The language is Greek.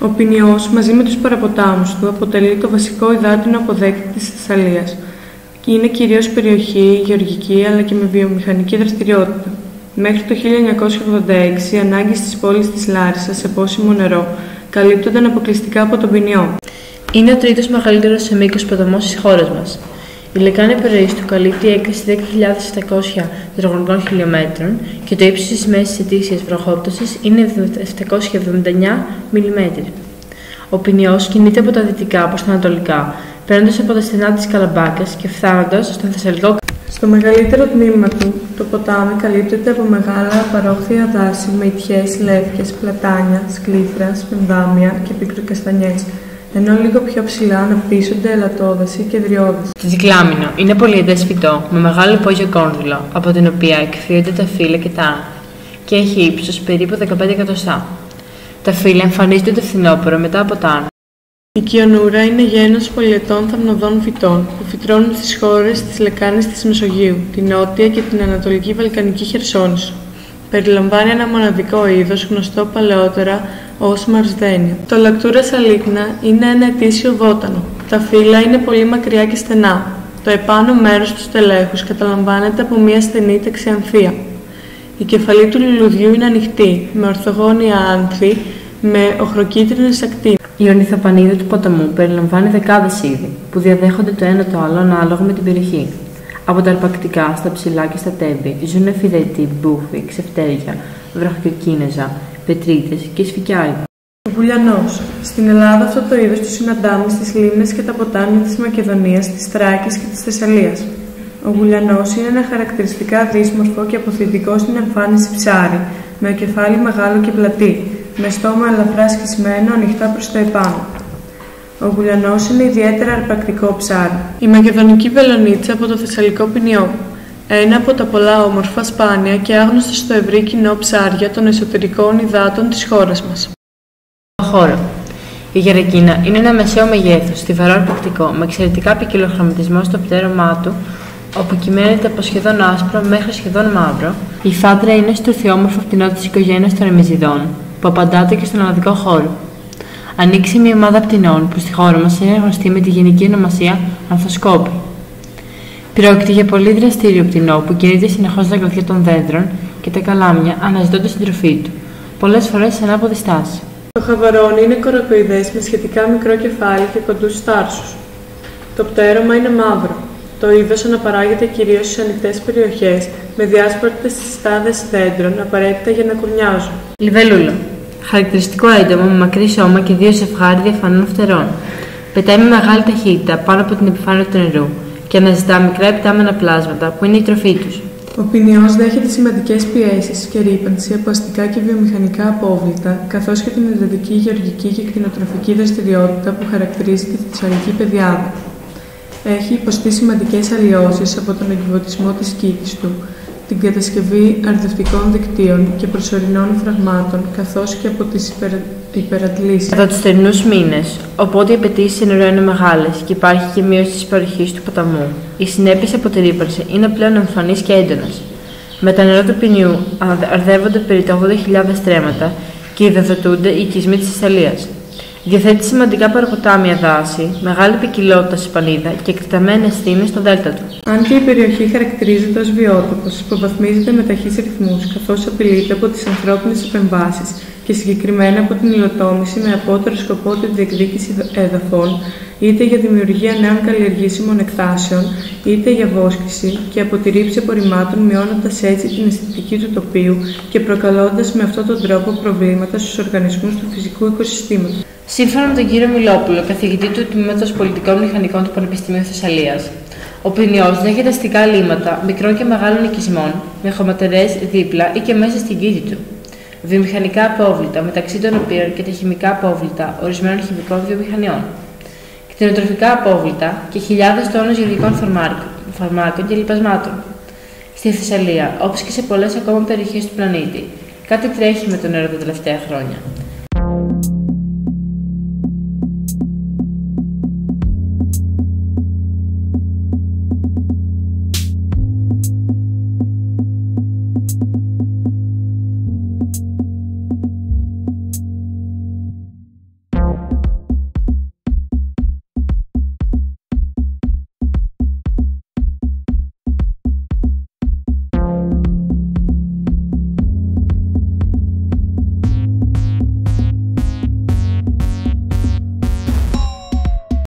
Ο Ποινιός, μαζί με τους παραποτάμους του, αποτελεί το βασικό υδάτινο αποδέκτη της Θεσσαλίας και είναι κυρίως περιοχή γεωργική αλλά και με βιομηχανική δραστηριότητα. Μέχρι το 1986, οι ανάγκες της πόλης της Λάρισσας σε πόσιμο νερό καλύπτονταν αποκλειστικά από τον Ποινιό. Είναι ο τρίτος μεγαλύτερος σε μήκος ποταμός της χώρας μας. Η λεκάνη περιοχής του καλύπτει έκταση 10.700 τετραγωνικών χιλιόμετρων και το ύψος της μέσης ετήσιας βροχόπτωσης είναι 779 mm. Ο Ποινιός κινείται από τα δυτικά προς τα ανατολικά, παίρνοντας από τα στενά της Καλαμπάκας και φτάνοντας στον Θεσσαλικό. Στο μεγαλύτερο τμήμα του, το ποτάμι καλύπτεται από μεγάλα παρόχθια δάση με ιτιές, λεύκες, πλατάνια, σκλήθρα, σπενδάμια και πικροκαστανιές, ενώ λίγο πιο ψηλά αναπτύσσονται ελατόδαση και δριώδες. Το δικλάμινο είναι πολυετές φυτό με μεγάλο υπόγειο κόνδυλο, από την οποία εκφύονται τα φύλλα και τα άνθη, και έχει ύψος περίπου 15 εκατοστά. Τα φύλλα εμφανίζονται το φθινόπωρο μετά από τα άνθη. Η Κιονούρα είναι γένος πολυετών θαμνωδών φυτών που φυτρώνουν στις χώρες της λεκάνης της Μεσογείου, την νότια και την ανατολική Βαλκανική Χερσόνησο. Περιλαμβάνει ένα μοναδικό είδος γνωστό παλαιότερα ως μαρσδένιο. Το Λακτούρα σαλίκνα είναι ένα ετήσιο βότανο. Τα φύλλα είναι πολύ μακριά και στενά. Το επάνω μέρος του στελέχους καταλαμβάνεται από μια στενή τεξιανθία. Η κεφαλή του λουλουδιού είναι ανοιχτή, με ορθογώνια άνθη, με οχροκίτρινες ακτίνες. Η ορνηθοπανίδα του ποταμού περιλαμβάνει δεκάδες είδη, που διαδέχονται το ένα το άλλο ανάλογα με την περιοχή. Από τα αρπακτικά στα ψηλά και στα τέμπη ζουν εφηδετοί, μπούφοι, ξεφτέρια, βραχοκοκκίνεζα, πετρίτες και σφικιάριδα. Ο Γουλιανός. Στην Ελλάδα αυτό το είδος του συναντάμε στις λίμνες και τα ποτάμια της Μακεδονίας, της Θράκης και της Θεσσαλίας. Ο Γουλιανός είναι ένα χαρακτηριστικά δύσμορφο και αποθητικό στην εμφάνιση ψάρι, με κεφάλι μεγάλο και πλατή, με στόμα ελαφρά σχισμένο ανοιχτά προς τα επάνω. Ο Γουλιανός είναι ιδιαίτερα αρπακτικό ψάρι. Η μακεδονική βελονίτσα από το Θεσσαλικό Ποινιό. Ένα από τα πολλά όμορφα, σπάνια και άγνωστα στο ευρύ κοινό ψάρια των εσωτερικών υδάτων της χώρας μας. Χώρο. Η γερακίνα είναι ένα μεσαίο μεγέθους, στιβαρό αρπακτικό, με εξαιρετικά ποικιλοχρωματισμό στο πτέρωμά του, όπου κυμαίνεται από σχεδόν άσπρο μέχρι σχεδόν μαύρο. Η φάντρα είναι στουρθιόμορφο πτηνό της οικογένειας των Εμιζιδών, που απαντάται και στον ελλαδικό χώρο. Ανοίξει μια ομάδα πτηνών που στη χώρα μας είναι γνωστή με τη γενική ονομασία ανθοσκόπη. Πρόκειται για πολύ δραστήριο πτηνό που κινείται συνεχώς στα κλαδιά των δέντρων και τα καλάμια αναζητώντας την τροφή του, πολλές φορές σε ανάποδη στάση. Το χαβαρόνι είναι κορακοειδές με σχετικά μικρό κεφάλι και κοντούς στάρσους. Το πτέρωμα είναι μαύρο. Το είδος αναπαράγεται κυρίως στις ανοιχτές περιοχές με διάσπαρτες στάδες δέντρων απαραίτητα για να κουρνιάζουν. Λιβελούλα. Χαρακτηριστικό έντομο με μακρύ σώμα και δύο ζευγάρι διαφανών φτερών. Πετάει με μεγάλη ταχύτητα πάνω από την επιφάνεια του νερού και αναζητά μικρά επιτάμενα πλάσματα που είναι η τροφή τους. Ο Ποινιός δέχεται σημαντικές πιέσεις και ρύπανση από αστικά και βιομηχανικά απόβλητα, καθώς και την εντατική γεωργική και κτηνοτροφική δραστηριότητα που χαρακτηρίζει τη Θεσσαλική πεδιάδα. Έχει υποστεί σημαντικές αλλοιώσεις από τον εγκυβωτισμό της κήτης του, την κατασκευή αρδευτικών δικτύων και προσωρινών φραγμάτων, καθώς και από τις υπεραντλήσεις. Κατά τους θερινούς μήνες, οπότε οι απαιτήσεις νερού είναι μεγάλες και υπάρχει και μείωση της παροχής του ποταμού, οι συνέπειες από τη ρύπανση είναι πλέον εμφανείς και έντονες. Με τα νερά του Ποινιού αρδεύονται περί τα 80.000 στρέμματα και υδατοτούνται οι οικισμοί της Θεσσαλίας. Διαθέτει σημαντικά παραποτάμια δάση, μεγάλη ποικιλότητα σε πανίδα και εκτεταμένες στήνες στο δέλτα του. Αν και η περιοχή χαρακτηρίζεται ως βιότοπος, υποβαθμίζεται με ταχύς ρυθμούς, καθώς απειλείται από τις ανθρώπινες επεμβάσεις και συγκεκριμένα από την υλοτόμηση με απότερο σκοπό τη διεκδίκηση εδαφών, είτε για δημιουργία νέων καλλιεργήσιμων εκτάσεων, είτε για βόσκηση και από τη ρήψη απορριμμάτων, μειώνοντας έτσι την αισθητική του τοπίου και προκαλώντας με αυτόν τον τρόπο προβλήματα στους οργανισμούς του φυσικού οικοσυστήματος. Σύμφωνα με τον κύριο Μιλόπουλο, καθηγητή του Τμήματος Πολιτικών Μηχανικών του Πανεπιστημίου Θεσσαλίας, ο Ποινιός δέχεται αστικά λίμματα μικρών και μεγάλων οικισμών, με χωματερές δίπλα ή και μέσα στην κήτη του. Βιομηχανικά απόβλητα, μεταξύ των οποίων και τα χημικά απόβλητα ορισμένων χημικών βιομηχανιών. Κτηνοτροφικά απόβλητα και χιλιάδες τόνους γεωργικών φαρμάκων και λιπασμάτων. Στη Θεσσαλία, όπως και σε πολλές ακόμα περιοχές του πλανήτη, κάτι τρέχει με το νερό τα τελευταία χρόνια.